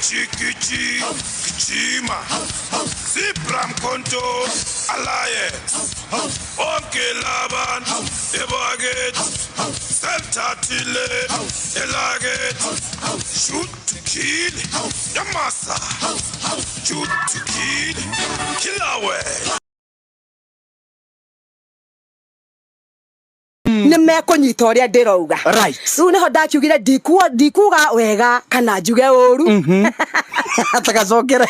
Chikichi, Kichima, Zipram Konto, Alliance, Onke Laban, Ebaget, Sentatile, Elaget, Shoot to kill, Yamasa, Shoot to kill, Killawe. Nimeko nyitoria ndirouga right riu neho ndakiugire ndikuga wega kana njuge uru atagacokere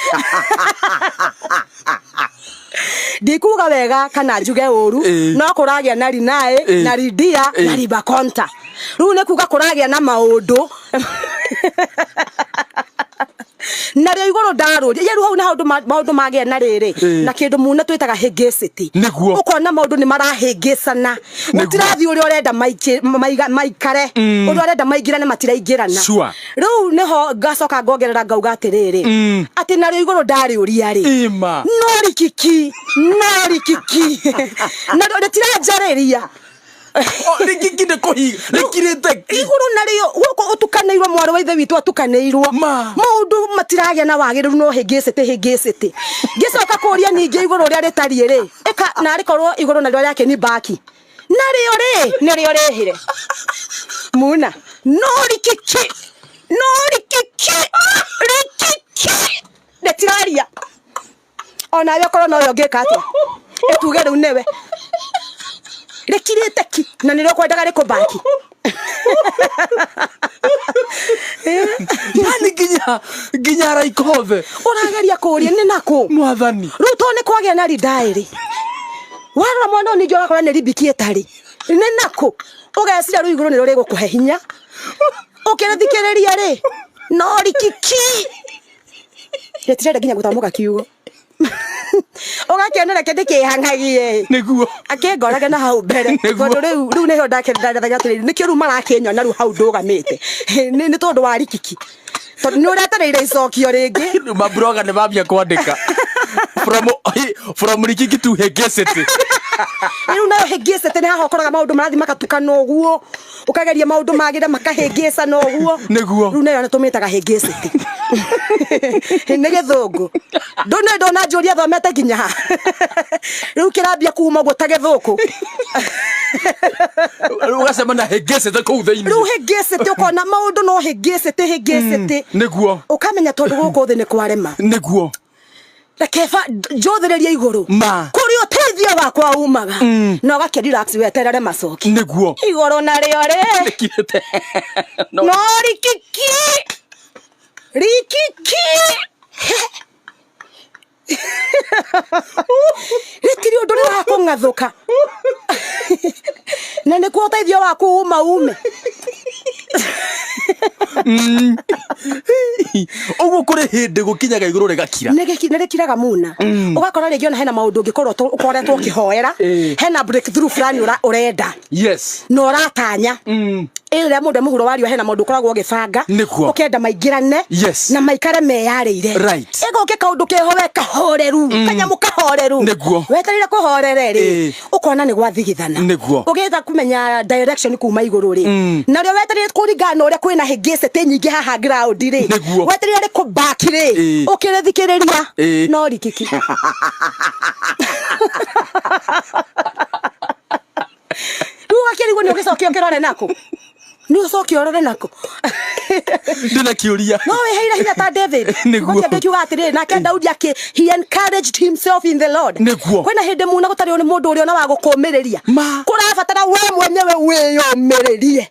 ndikuga wega kana njuge uru no kuragia na rinae na ridia na riba konta riu ne kuga kuragia na maundu na ri iguru ndaru yeru hau na maundu mage na riri na kindu muna twitaga hingicity ukona maundu ni marahingicana utirathi uri urenda maikare uri urenda maigirane matiraingirana riu neho ngacoka ngongerera ngauga atiriri ati na ri iguru ndari uria ri no rikiki na ndo tiranjariria rikiki ne kohi rikirite iguru nario guko utukaneirwo mwari wa ithe witu atukaneirwo maundu matiragia na wagiru no hingicity ngicoka kuria ningi iguru ria ritari ri eka na rikorwo iguru nario yake ni baki nario rihire muna no rikiki netiraria ona yakoro no yongeka atia etuge riu newe rekirite ki na niro kwendaga riko baki yani ginya raikove urageria kuria ni nako mwathani ruto ne kwagia na ridairi wara mwana ni jora kora ne ribiki etari ni nako ugesira ru iguru niro rigukuhe hinya ukirathikereria ri no rikiki yetirenda ginya gutamuka kiugo ogakenera kende kihangagie niguo akengoraga na hau mbere tondu riu neho ndakendaga atiri nikio ru marakenywa na ru hau ndugamite ni tondu wa rikiki tondu ni uretereire icokio ringi mabroga ne babia kwandika from rikiki to hegecity riu na hegecity ne haho koraga maundu marathi makatukana uguo ukageria maundu magire makahegesa no uguo niguo riu ne tumitaga hegecity ne githungu ndona njuria thomete nginya riu kirambia kuma gwo ta githuku ugasema na hegecity ku theini riu hegecity ukona maundu no hegecity niguo ukamenya tondu guku thi ni kwarema niguo Kefa jothereria iguru kuri uteithio wakwa umaga no gake relax weterere macoki niguo iguru na rio ri rikirite no rikiki rikiri undu ni wakungathuka na ni ku uteithio waku ume oguo kuri hindi gukinyaga iguru rigakira nerekiraga muna ugakora rigi ona hena maundu ngikorwo ukoretwo kihoera hena breakthrough fulani urenda yes no ratanya ira mundu muhuro wario hena maundu koragwo gibanga ukenda maingirane na maikare meyarire ego ke kaundu kehowe kahoreru kanyamu kahoreru weterire kuhorere ri ukona ni gwathigithana ugetha kumenya direction kuma iguru ri na rio weterire kuringana uria kwina hegecity nyingi haha ground ri weterire ku back ri ukirethikiriria no rikiki Akiri ni ugicokia ngirore nako ni ucokia orore nako ndina kiuria no we heira hinya ta David niguo ngiuga atiri nake Daudi ake he encouraged himself in the Lord niguo kwena hindi muna gutari oni mundu uri ona wa gukumireria kurabatara we mwenyewe wiyomiririe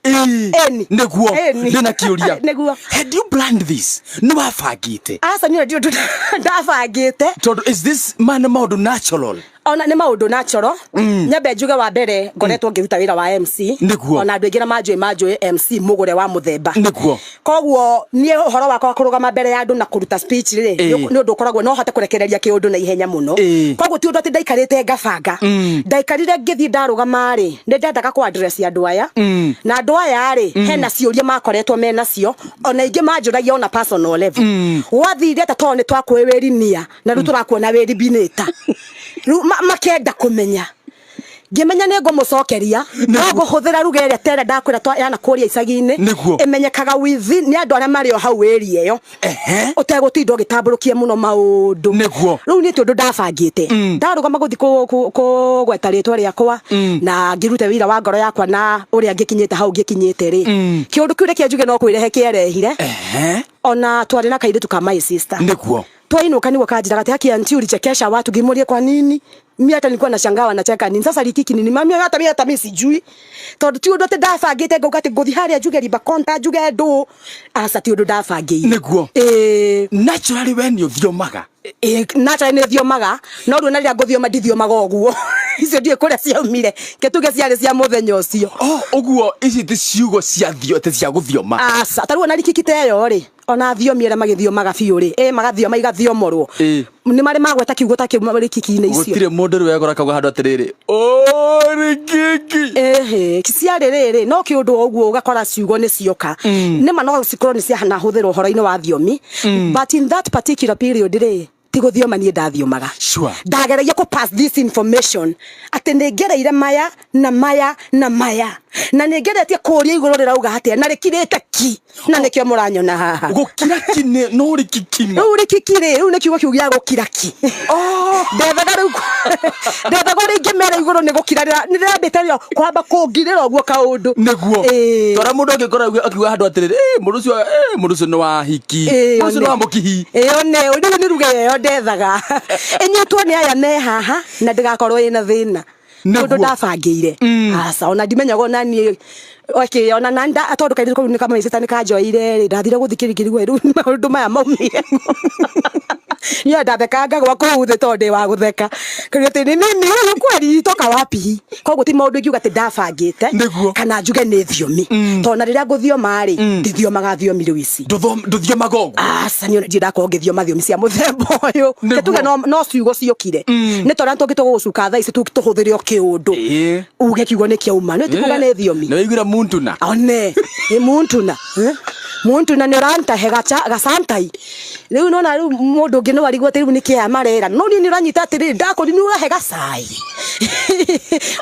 eni niguo ndina kiuria niguo had you planned this no afagite asa ni ndio ndafagite tondu is this man maundu natural ona ni maundu natural nyambe njuge wa mbere ngoretwo ngiruta wira wa MC ona andu ingira manjui MC mugure wa muthemba koguo nie uhoro wakwa kurugama mbere ya andu na kuruta speech ri ni undu koragwo no hote kurekereria kiundu na ihenya muno koguo ti undu ati ndaikarite ngabanga ndaikarire ngithi ndarugama ri ndendaga ku address ya andu aya na andu aya ri hena ciuria makoretwo mena cio ona ingi manjuragia ona personal level wathire ta tone twakwewerinia na ru turakuona weri bineta makenda kumenya ngimenya ne ngomucokeria ngo huthira ruga iria tere ndakwira yana kuria icagi-ini imenyekaga within ni andu aria mari o hau area iyo utegutindo gitamburukie muno maundu riu ni tundu ndabangite ndarugama guthi gweta ritwa riakwa na ngirute wira wa ngoro yakwa na uria ngikinyite hau ngikinyite ri kiundu kiu reke njuge no kwirehe kierehire ona twari na kairitu ka my sister twainuka niguo kanjira gati haki anti ulichekesha watu gimurie kwa nini mimi hata nilikuwa nashangaa wanacheka nini sasa likiki nini mami hata mimi sijui tondu ti undu te ndabangite ngauga ti nguthi haria njuge riba konta njuge ndu asa ti undu ndabangire niguo naturally when you thiomaga naturally ne thiomaga no ru na ria nguthioma ndithiomaga oguo icio ndie kuria ciaumire ketuge ciari cia muthenya ucio oguo ici ti ciugo cia thio te cia guthioma asa taru na likiki teyo ri ona thiomiere magithiomaga biu ri magathioma igathiomorwo ni mari magweta kiugo ta kiu likiki-ini icio gutire mundu ri wegora kauga handu atiriri likiki kiciari riri no kiundu oguo ugakora ciugo ni cioka ni ma no cikorwo ni ciahana huthira uhoro-ini wa thiomi but in that particular period ri tiguthioma nie ndathiomaga ndageragia ku pass this information ati ningereire maya na maya na maya na ningeretie kuria iguru rirauga hatia na rikirite ki na nikio muranyona haha gukira ki no rikikima uri kikire ru nikiugo kiu gia gukira ki ndethaga ringi mera iguru ni gukira nirambiterio kwamba kungirira oguo kaundu niguo tora mundu angikora akiuga handu atiriri mundu ucio ni wa hiki mundu ucio ni wa mukihi one uri ni ruga yo ndethaga enyetwo ni aya me haha na ndigakorwo ina thina ndu ndabangire asa ona ndimenyaga ona ni okay ona nanda atondu kairi ko ni kama isitani kajoire ndathire guthikirikirigwe ru maundu maya maumire ni ndathekanga gwa kuhuthe tonde wa gutheka kirite ni kweri toka wapi koguo ti maundu ngiuga ti ndabangite kana njuge ni thiomi tona riria nguthioma ri ndithiomaga thiomi riu ici nduthioma gogo asa ni ndako ngithioma thiomi cia muthemba uyu ketuge no ciugo ciukire ni tora tungito gucuka tha ici tuhuthirio kiundu uge kiugo ni kiauma ni tikuga ni thiomi na wigura muntuna one ni muntuna muntuna ni ranta hegacha gasantai riu nona riu mundu ngi no arigwo riu ni kia marera no ni uranyita atiri ndako ni urahe gacai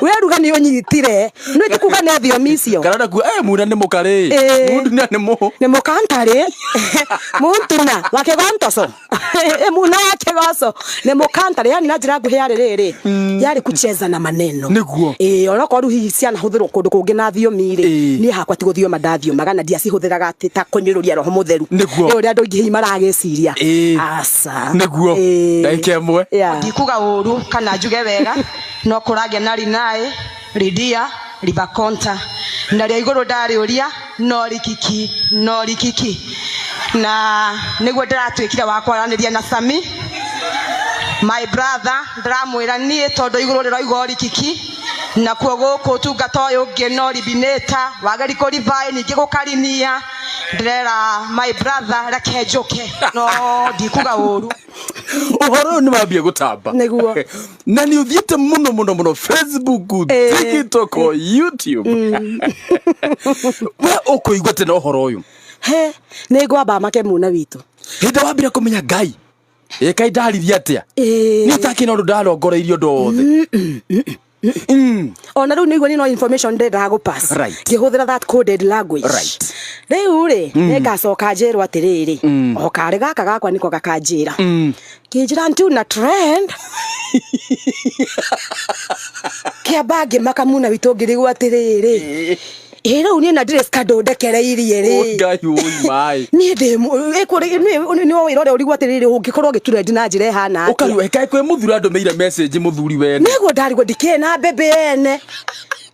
we ruga ni unyitire ni tikuga ni thiomi icio karada ku muna ni mukari muntuna ni mukantari muntuna wake gontoso muna wake goso ni mukantari yani na njira nguhi yari riri yari kucheza na maneno niguo ona ko ruhi ciana huthirwo kundu kungi na thiomi ri ni hakwa ti guthioma ndathiomaga na ndiacihuthiraga ati ta kunyururia roho mutheru uri andu ingi marageciria asa niguo ndaike mwe ndikuga uru kana njuge wega no kuragia nari nae ridia ribakonta na ria iguru ndari uria no rikiki na niguo ndiratwikire wakwaraniria na Sami my brother ndramwira nie tondu iguru riraigwo rikiki na kuo guku tungata uyu ngi no ribineta wagari ko rivae ningi gukarinia ndrera my brother reke njuke no ndikuga uru uhoro ni mambia gutamba niguo na ni uthiete muno Facebook TikTok YouTube we ukuigwa tena uhoro uyu ni ngwamba make muna witu hinda wambira kumenya Ngai kai ndarithia atia ni takina undu ndarongoreirio ndothe ona riu niguo ni no information ndenda go pass ngihuthira that coded language riu ri ngacoka njirwo atiriri o kari gaka gakwa niko gakanjira kinjira ntu na trend kiamba ngimakamuna witu ngirigwo atiriri riu ni na dress kado ndekereirie ri Ngai ui mai ni ndemu ni wira urigwo atiriri ungikorwo gitrend na njira ehana ukariwe kai kwe muthuri andumeire message muthuri wene niguo ndarigwo ndikena bebe ene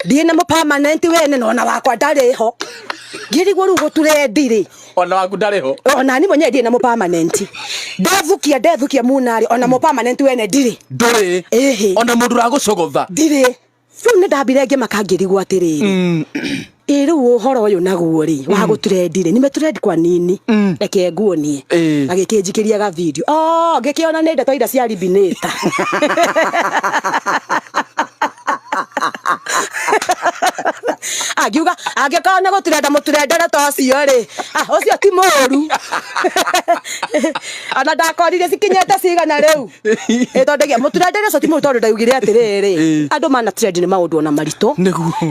ndina mo permanent wene nona wakwa ndariho ngirigwo ru guturendire ona waku ndariho ona ni mwenye ndina mo permanent ndethukia munari ona mo permanent wene ndiri nduri ona mundu ragucogotha ndiri riu ni ndambire ngimakangirigwo atiriri riu uhoro uyu naguo ri wa guturendire ni meturendi kwa nini reke nguonie agikinjikiria ga video ngikiona ni ndeto ida cia ribineta Agiuga angikana gutirenda muturendere tocio ri ucio ti muru ana ndakorire cikinyete cigana riu itondegia muturendere ucio ti muru tondu ndaugire atiriri andu mana trend ni maundu ona maritu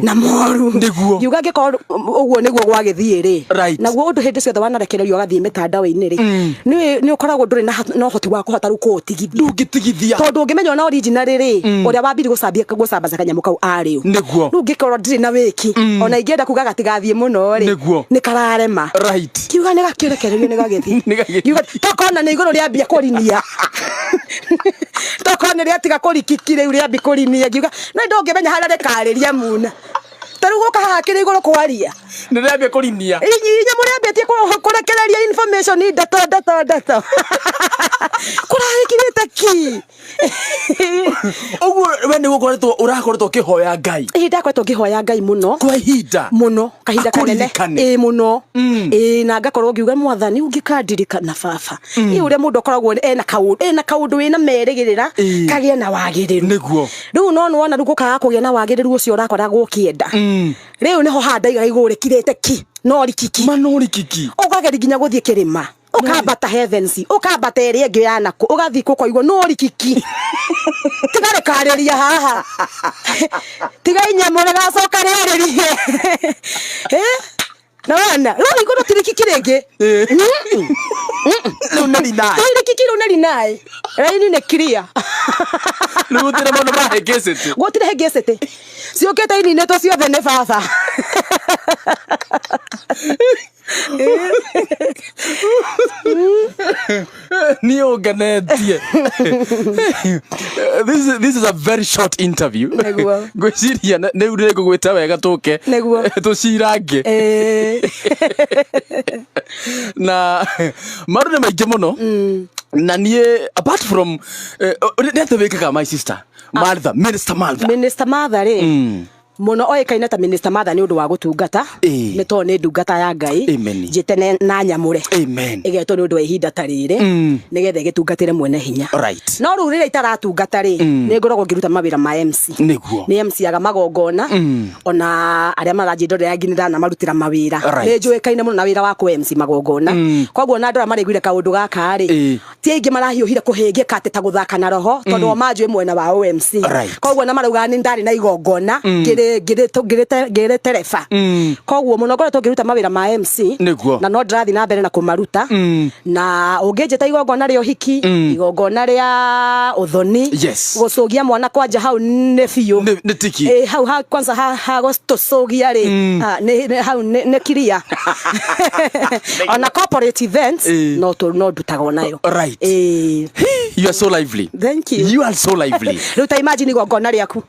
na moru ngiuga ngikorwo uguo niguo gwagithie ri naguo undu hindi ciothe wanarekererio gathie mitandao-ini ri ni ukoragwo nduri na hoti wa kuhota ru kutigithia tondu ngimenya na original ri uria wambiri gucambaza kanyamu kau ari niguo ru ngikorwo ndiri na wiki ona ingienda kuga gatigathie muno ri ni kararema kiuga ni gakirekererio ni gagithi kiuga tokona ni iguru ria mbia kurinia tokona ria tiga kurikikire ria mbia kurinia kiuga na ndo ngimenya harare kariria muna taru goka hakire iguru kwaria ni ria mbia kurinia inya muria mbia tie kurekereria information ni data kurahikirite ki uguo we ni gukoretwo urakoretwo kihoya Ngai ndakoretwo ngihoya Ngai muno kwa ihinda muno kahinda kanene muno na ngakorwo ngiuga mwathani ungikandirikana baba uria mundu akoragwo ena kaundu wina merigirira kagie na wagiriru niguo riu no wona rugukaga kugia na wagiriru ucio urakoragwo ukienda riu niho handaiga igure kirete ki no rikiki ukageri nginya guthie kirima ukambata heavens ukambata area ngi yana ku ugathi ku igwa no rikiki tigare kariria haha tiga inyamore gacoka riririe na wana ro igoro tirikiki rege nari nae rikiki ro nari nae raini ne clear rutire mono mahegecete gutire hegecete ciokete ini neto ciothe ne baba Nioganetie. This is a very short interview. Gwiciria ne urire gugwita wega tuke tucirange na marune maige muno na nie apart from ndete wikaga my sister Martha Minister Martha ri muno oikaine ta Minister Martha ni undu wa gutungata ni to ni ndungata ya Ngai jite na nyamure igeto ni undu wa ihinda tarire nigethe gitungatire mwene hinya no ru rire itaratungata ri ni ngoragwo ngiruta mawira ma MC ni MC aga magongona ona aria magajindorera nginira na marutira mawira ni njuikaine muno na wira wa ku MC magongona koguo na ndora mariguire kaundu gaka ri ti aingi marahiuhire kuhingia kate ta guthaka na roho tondu manjwe mwena wa OMC koguo na marauga ni ndari na igongona ngire tereba koguo muno ngoretwo ngiruta mawira ma MC na no ndirathi na mbere na kumaruta na unginjita igongona rio hiki igongona ria uthoni gucugia mwana kwanja hau ne biu ne tiki hau kwanza ha gucugia ri ne hau ne kiria on a corporate events no ndutaga nayo you are so lively. Thank you. You are so lively. Ruta imagine igongona riaku.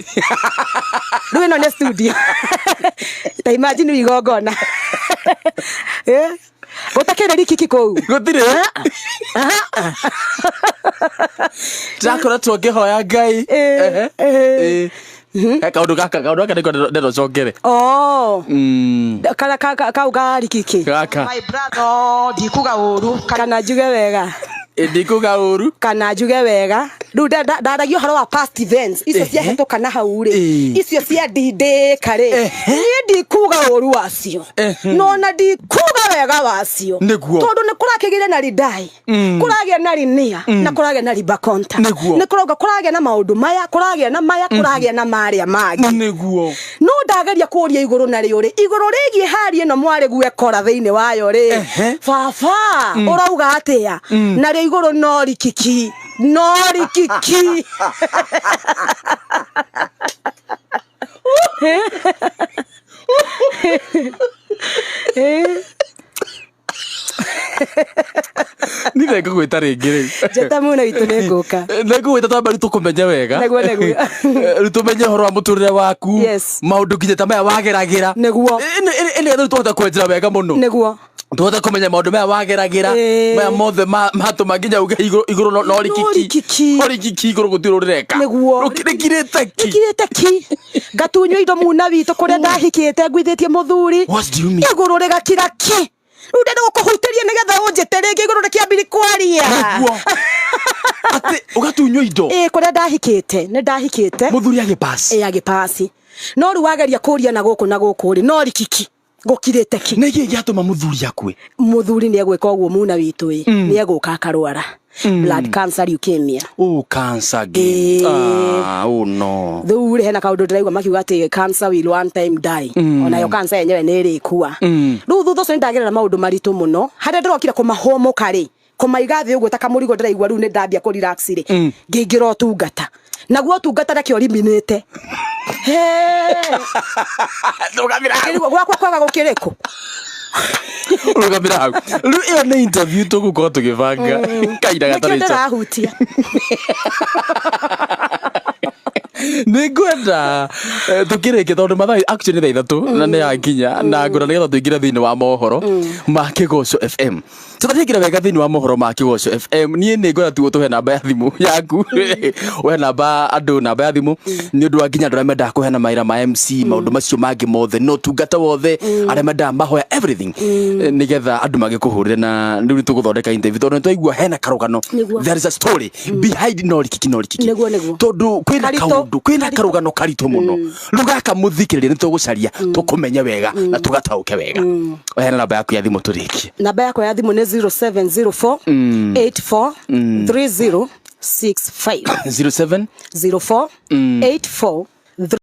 Ruwe no ne studio. Ta imagine igongona. Utakere rikiki kou. Gutire. Jakora twogehoya Ngai. Kaundu gaka ndero congere. Kana kauga rikiki. My brother ndikuga uru kana njuge wega. Ndikuga uru kana njuge wega riu ndaragio horo wa past events icio ciahetwo kana hau ri icio cia ndinde kare ni ndikuga uru wacio no na ndikuga wega wacio tondu ni kurakigire na ridai kuragia na rinia na kuragia na ribakonta ni kuragia na maundu maya kuragia na maria magi niguo no ndageria kuria iguru na rio ri iguru rigie harie no mwari gwekora thiini wayo ri baba urauga atia na ri iguru no rikiki ni rego gwita ringi ri jeta muna witu ni nguka rego gwita tamba ritu kumenya wega neguo ritu menye horo wa muturire waku maundu nginya ta maya wageragira neguo ene ritu tuhota kwenjera wega muno neguo tuhota kumenya maundu maya wageragira maya mothe matuma nginya uge iguru no rikiki iguru gutiro rireka neguo rikirete ki gatunywa indo muna witu kuria ndahikite ngwithitie muthuri iguru rigakira ki Udenda gukuhutiria nigetha unjete ringi iguru rikiambiri kwaria ati ugatunywa indo kuria ndahikite ni ndahikite muthuri agipass agipass no ri wageria kuria na guku ri no rikiki gukirite ki nigi giatuma muthuri akwe muthuri ni egweka ogwo muna witu ni eguka akarwara blood cancer leukemia cancer no thuri hena kaundu ndiraigwa makiuga ati cancer will one time die ona yo cancer yenyewe ni ri kuwa riu thutha ucio ndagerera maundu maritu muno haria ndirokira kumahomoka ri kumaiga thi uguo ta kamurigo ndiraigwa riu ni ndambia ku relax ri ngingira utungata naguo utungata nakio riminite ndugamira gwakwa kwaga gukiriku ndugamira riu iyo ni interview tugukorwo tugibanga kaida gatari ndirahutia ningwenda tukireke tondu mathaa actually thaa ithatu na ni yakinya na ngora nigetha tuingira thiini wa mohoro ma Kigoco FM tutathikira wega thiini wa mohoro ma Kigoco FM nie ni ngora tu tuhe namba ya thimu yaku we namba andu namba ya thimu ni undu wa nginya ndura menda kuhena maira ma MC maundu macio mangi mothe no tungata wothe aria menda mahoya everything nigetha andu magikuhurire na riu tuguthondeka interview tondu twaigua hena karugano there is a story behind no rikiki tondu kwina karugano karito muno rugaka muthikiriria nitugucaria tukumenya wega na tugatauke wega hena namba yaku ya thimu turikie namba yako ya thimu ni 0704 843065 0704 84